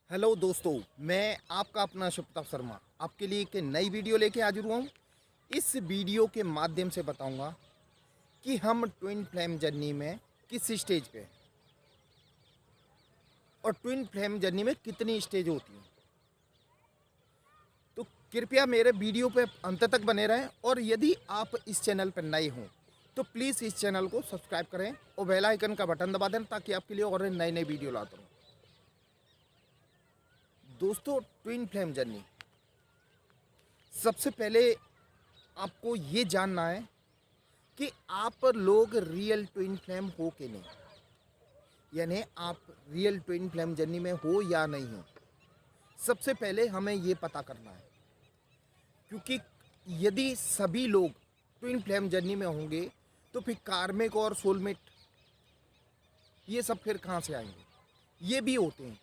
Hello दोस्तों, मैं आपका अपना शुभता शर्मा आपके लिए एक नई वीडियो लेके हाजिर हुआ हूँ। इस वीडियो के माध्यम से बताऊंगा कि हम ट्विन फ्लेम जर्नी में किस स्टेज पे हैं और ट्विन फ्लेम जर्नी में कितनी स्टेज होती हैं। तो कृपया मेरे वीडियो पे अंत तक बने रहें और यदि आप इस चैनल पर नए हों तो प्लीज़ इस चैनल को सब्सक्राइब करें और बेल आइकन का बटन दबा दें ताकि आपके लिए और नई नई वीडियो लाता हूँ। दोस्तों, ट्विन फ्लेम जर्नी सबसे पहले आपको ये जानना है कि आप लोग रियल ट्विन फ्लेम हो कि नहीं, यानी आप रियल ट्विन फ्लेम जर्नी में हो या नहीं हो। सबसे पहले हमें ये पता करना है, क्योंकि यदि सभी लोग ट्विन फ्लेम जर्नी में होंगे तो फिर कार्मिक और सोलमेट ये सब फिर कहाँ से आएंगे, ये भी होते हैं।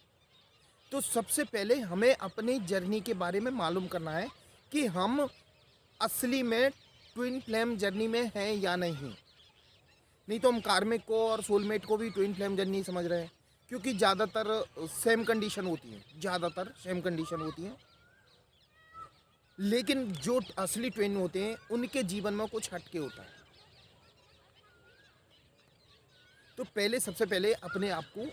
तो सबसे पहले हमें अपनी जर्नी के बारे में मालूम करना है कि हम असली में ट्विन फ्लेम जर्नी में हैं या नहीं। नहीं तो हम कार्मिक को और सोलमेट को भी ट्विन फ्लेम जर्नी समझ रहे हैं, क्योंकि ज़्यादातर सेम कंडीशन होती है, ज़्यादातर सेम कंडीशन होती हैं। लेकिन जो असली ट्विन होते हैं उनके जीवन में कुछ हटके होता है। तो पहले सबसे पहले अपने आप को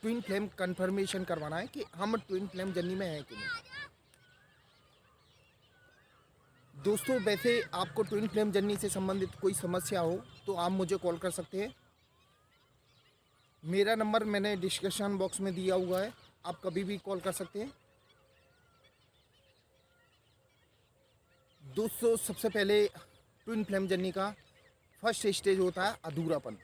ट्विन फ्लेम कंफर्मेशन करवाना है कि हम ट्विन फ्लेम जर्नी में हैं कि नहीं। दोस्तों, वैसे आपको ट्विन फ्लेम जर्नी से संबंधित कोई समस्या हो तो आप मुझे कॉल कर सकते हैं। मेरा नंबर मैंने डिस्क्रिप्शन बॉक्स में दिया हुआ है, आप कभी भी कॉल कर सकते हैं। दोस्तों, सबसे पहले ट्विन फ्लेम जर्नी का फर्स्ट स्टेज होता है अधूरापन।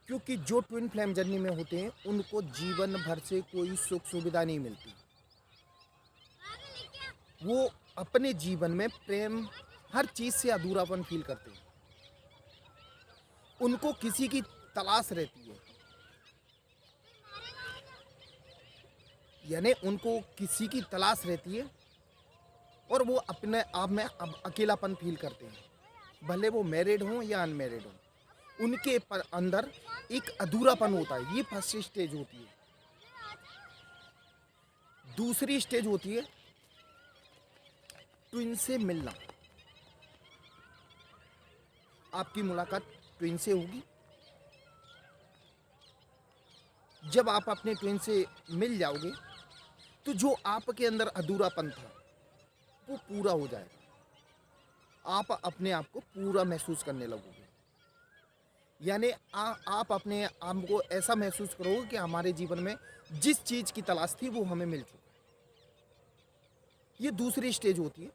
क्योंकि जो ट्विन फ्लेम जर्नी में होते हैं उनको जीवन भर से कोई सुख सुविधा नहीं मिलती। वो अपने जीवन में प्रेम, हर चीज़ से अधूरापन फील करते हैं। उनको किसी की तलाश रहती है, यानी उनको किसी की तलाश रहती है और वो अपने आप में अब अकेलापन फील करते हैं, भले वो मैरिड हों या अनमैरिड हों। उनके अंदर एक अधूरापन होता है। ये फर्स्ट स्टेज होती है। दूसरी स्टेज होती है ट्विन से मिलना। आपकी मुलाकात ट्विन से होगी। जब आप अपने ट्विन से मिल जाओगे तो जो आपके अंदर अधूरापन था वो पूरा हो जाएगा। आप अपने आप को पूरा महसूस करने लगोगे, यानी आप अपने आप को ऐसा महसूस करोगे कि हमारे जीवन में जिस चीज़ की तलाश थी वो हमें मिल चुका। ये दूसरी स्टेज होती है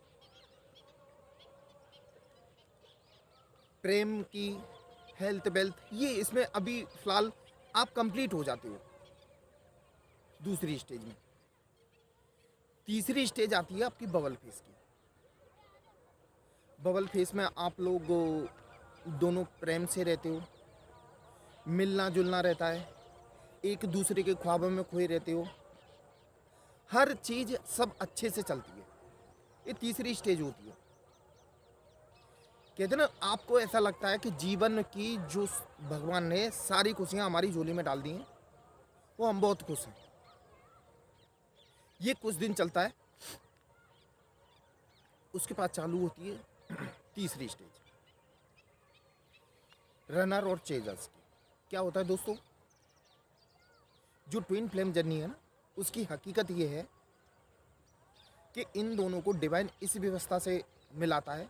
प्रेम की, हेल्थ वेल्थ, ये इसमें अभी फिलहाल आप कंप्लीट हो जाते हो दूसरी स्टेज में। तीसरी स्टेज आती है आपकी बबल फेस की। बबल फेस में आप लोग दोनों प्रेम से रहते हो, मिलना जुलना रहता है, एक दूसरे के ख्वाबों में खोए रहते हो, हर चीज़ सब अच्छे से चलती है। ये तीसरी स्टेज होती है। कहते हैं ना, आपको ऐसा लगता है कि जीवन की जो भगवान ने सारी खुशियाँ हमारी झोली में डाल दी हैं, वो हम बहुत खुश हैं। ये कुछ दिन चलता है, उसके बाद चालू होती है तीसरी स्टेज, रनर और चेजर्स की। क्या होता है दोस्तों, जो ट्विन फ्लेम जर्नी है ना, उसकी हकीकत ये है कि इन दोनों को डिवाइन इस व्यवस्था से मिलाता है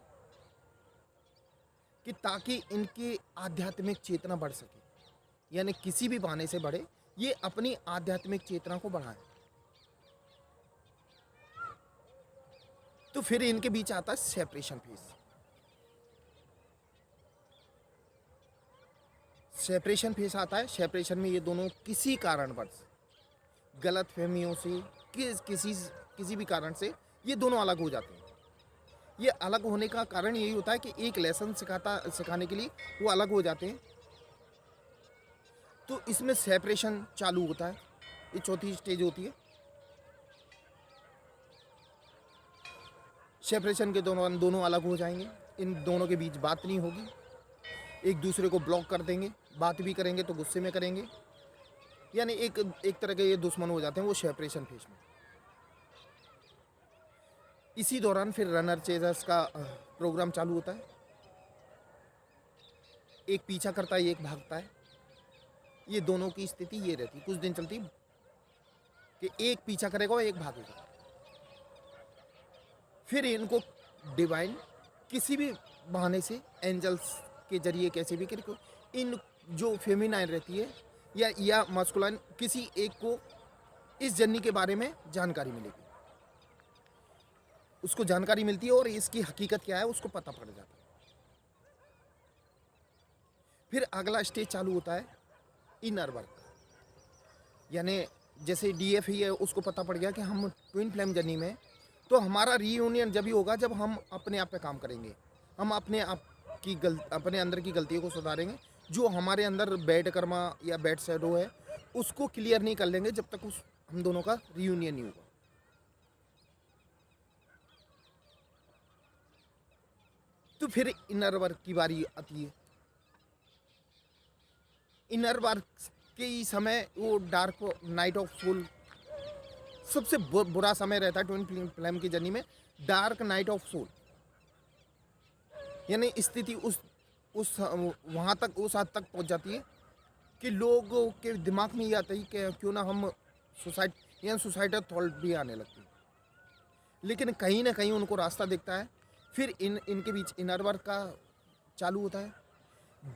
कि ताकि इनकी आध्यात्मिक चेतना बढ़ सके, यानी किसी भी बहाने से बढ़े, ये अपनी आध्यात्मिक चेतना को बढ़ाए। तो फिर इनके बीच आता है सेपरेशन फेज। सेपरेशन फेज आता है। सेपरेशन में ये दोनों किसी कारणवश, गलत फहमियों से, किसी भी कारण से ये दोनों अलग हो जाते हैं। ये अलग होने का कारण यही होता है कि एक लेसन सिखाने के लिए वो अलग हो जाते हैं। तो इसमें सेपरेशन चालू होता है। ये चौथी स्टेज होती है। सेपरेशन के दौरान दोनों अलग हो जाएंगे, इन दोनों के बीच बात नहीं होगी। एक दूसरे को ब्लॉक कर देंगे, बात भी करेंगे तो गुस्से में करेंगे, यानी एक एक तरह के ये दुश्मन हो जाते हैं वो सेपरेशन फेज में। इसी दौरान फिर रनर चेजर्स का प्रोग्राम चालू होता है। एक पीछा करता है, एक भागता है। ये दोनों की स्थिति ये रहती, कुछ दिन चलती कि एक पीछा करेगा और एक भागेगा। फिर इनको डिवाइन किसी भी बहाने से, एंजल्स के जरिए कैसे भी करके, इन जो फेमिनाइन रहती है या मस्कुलाइन, किसी एक को इस जर्नी के बारे में जानकारी मिलेगी। उसको जानकारी मिलती है और इसकी हकीकत क्या है उसको पता पड़ जाता है। फिर अगला स्टेज चालू होता है इनर वर्क, यानी जैसे DF ही है, उसको पता पड़ गया कि हम ट्विन फ्लेम जर्नी में, तो हमारा रीयूनियन जब ही होगा जब हम अपने आप पे काम करेंगे। हम अपने अपने अंदर की गलतियों को सुधारेंगे। जो हमारे अंदर बैड कर्मा या बैड शैडो है उसको क्लियर नहीं कर लेंगे जब तक हम दोनों का रीयूनियन नहीं होगा। तो फिर इनर वर्क की बारी आती है। इनर वर्क के ही समय वो डार्क नाइट ऑफ सोल सबसे बुरा समय रहता है ट्विन फ्लेम की जर्नी में। डार्क नाइट ऑफ सोल, यानी स्थिति उस वहाँ तक, उस हद तक पहुँच जाती है कि लोगों के दिमाग में ये आता है कि क्यों ना हम सुसाइडल थॉट भी आने लगती है। लेकिन कहीं ना कहीं उनको रास्ता दिखता है। फिर इनके बीच इनर वर्क का चालू होता है।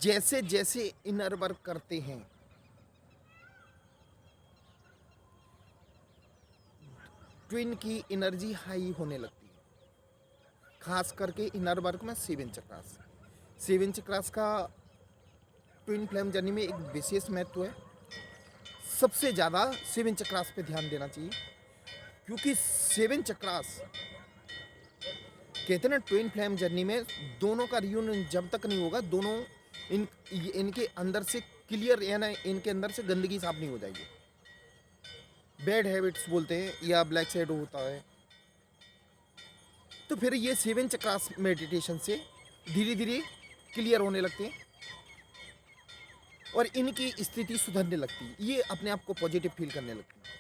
जैसे जैसे इनर वर्क करते हैं, ट्विन की एनर्जी हाई होने लगती है। खास करके इनर वर्क में 7 चक्रास, 7 चक्रास का ट्विन फ्लेम जर्नी में एक विशेष महत्व है। सबसे ज़्यादा 7 चक्रास पे ध्यान देना चाहिए, क्योंकि 7 चक्रास कहते हैं ना, ट्विन फ्लेम जर्नी में दोनों का रियूनियन जब तक नहीं होगा, दोनों इनके अंदर से क्लियर, यानी इनके अंदर से गंदगी साफ नहीं हो जाएगी। बैड हैबिट्स बोलते हैं या ब्लैक शैडो होता है। तो फिर ये 7 चक्रास मेडिटेशन से धीरे धीरे क्लियर होने लगते हैं और इनकी स्थिति सुधरने लगती है। ये अपने आप को पॉजिटिव फील करने लगती है।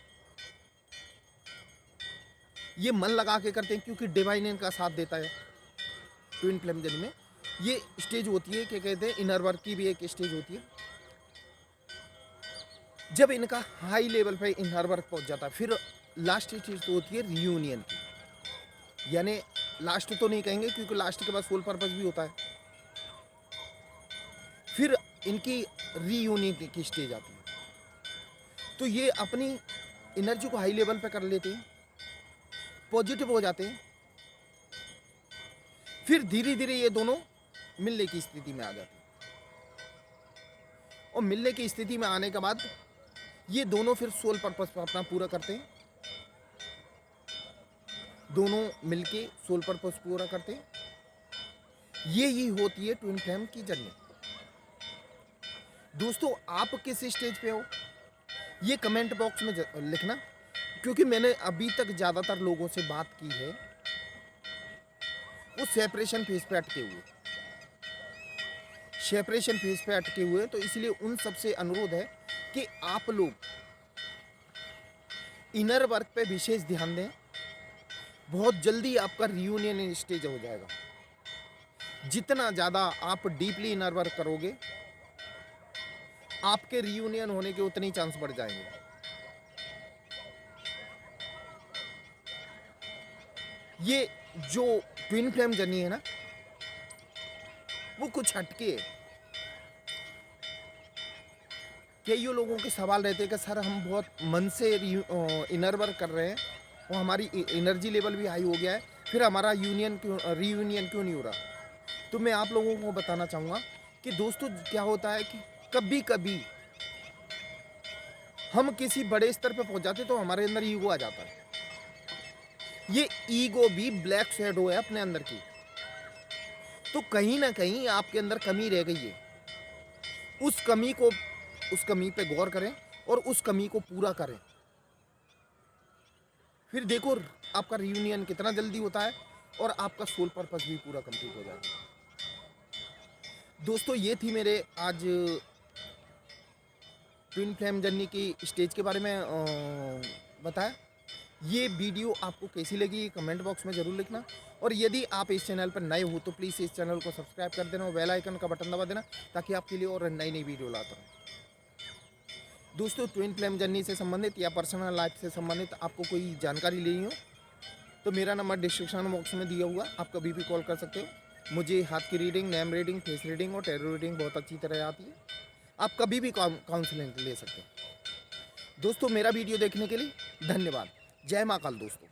ये मन लगा के करते हैं क्योंकि डिवाइन इनका साथ देता है। ट्विन फ्लेम जर्नी में ये स्टेज होती है, क्या कहते हैं, इनर वर्क की भी एक स्टेज होती है। जब इनका हाई लेवल पे इनर वर्क पहुंच जाता है, फिर लास्ट स्टेज तो होती है रियूनियन की। यानी लास्ट तो नहीं कहेंगे क्योंकि लास्ट के बाद सोल पर्पस भी होता है। फिर इनकी रीयूनियन की स्टेज आती है। तो ये अपनी एनर्जी को हाई लेवल पे कर लेते हैं, पॉजिटिव हो जाते हैं। फिर धीरे धीरे ये दोनों मिलने की स्थिति में आ जाते हैं और मिलने की स्थिति में आने के बाद ये दोनों फिर सोल पर्पस अपना पूरा करते हैं। दोनों मिलके सोल पर्पस पूरा करते हैं। ये ही होती है ट्विन फ्लेम की जर्नी। दोस्तों, आप किस स्टेज पे हो ये कमेंट बॉक्स में लिखना, क्योंकि मैंने अभी तक ज़्यादातर लोगों से बात की है वो सेपरेशन फेज पे अटके हुए, सेपरेशन फेज पे अटके हुए। तो इसलिए उन सबसे अनुरोध है कि आप लोग इनर वर्क पे विशेष ध्यान दें। बहुत जल्दी आपका रियूनियन स्टेज हो जाएगा। जितना ज़्यादा आप डीपली इनर वर्क करोगे, आपके रियूनियन होने के उतने ही चांस बढ़ जाएंगे। ये जो ट्विन फ्लेम जर्नी है ना, वो कुछ हटके है। कई लोगों के सवाल रहते हैं कि सर हम बहुत मन से इनर वर्क कर रहे हैं और हमारी एनर्जी लेवल भी हाई हो गया है, फिर हमारा रीयूनियन क्यों नहीं हो रहा। तो मैं आप लोगों को बताना चाहूँगा कि दोस्तों, क्या होता है कि कभी कभी हम किसी बड़े स्तर पे पहुंच जाते तो हमारे अंदर ईगो आ जाता है। ये ईगो भी ब्लैक शैडो है अपने अंदर की। तो कहीं ना कहीं आपके अंदर कमी रह गई है। उस कमी पे गौर करें और उस कमी को पूरा करें। फिर देखो आपका रियूनियन कितना जल्दी होता है और आपका सोल पर्पस भी पूरा कंप्लीट हो जाएगा। दोस्तों ये थी मेरे आज ट्विन फ्लेम जर्नी की स्टेज के बारे में बताया। ये वीडियो आपको कैसी लगी कमेंट बॉक्स में ज़रूर लिखना, और यदि आप इस चैनल पर नए हो तो प्लीज़ इस चैनल को सब्सक्राइब कर देना और बेल आइकन का बटन दबा देना, ताकि आपके लिए और नई नई वीडियो लाता रहूँ। दोस्तों ट्विन फ्लेम जर्नी से संबंधित या पर्सनल लाइफ से संबंधित आपको कोई जानकारी लेनी हो तो मेरा नंबर डिस्क्रिप्शन बॉक्स में दिया हुआ, आप कभी भी कॉल कर सकते हो। मुझे हाथ की reading, name reading, face reading और टैरो रीडिंग बहुत अच्छी तरह आती है। आप कभी भी काउंसलिंग ले सकते हो। दोस्तों मेरा वीडियो देखने के लिए धन्यवाद। जय महाकाल दोस्तों।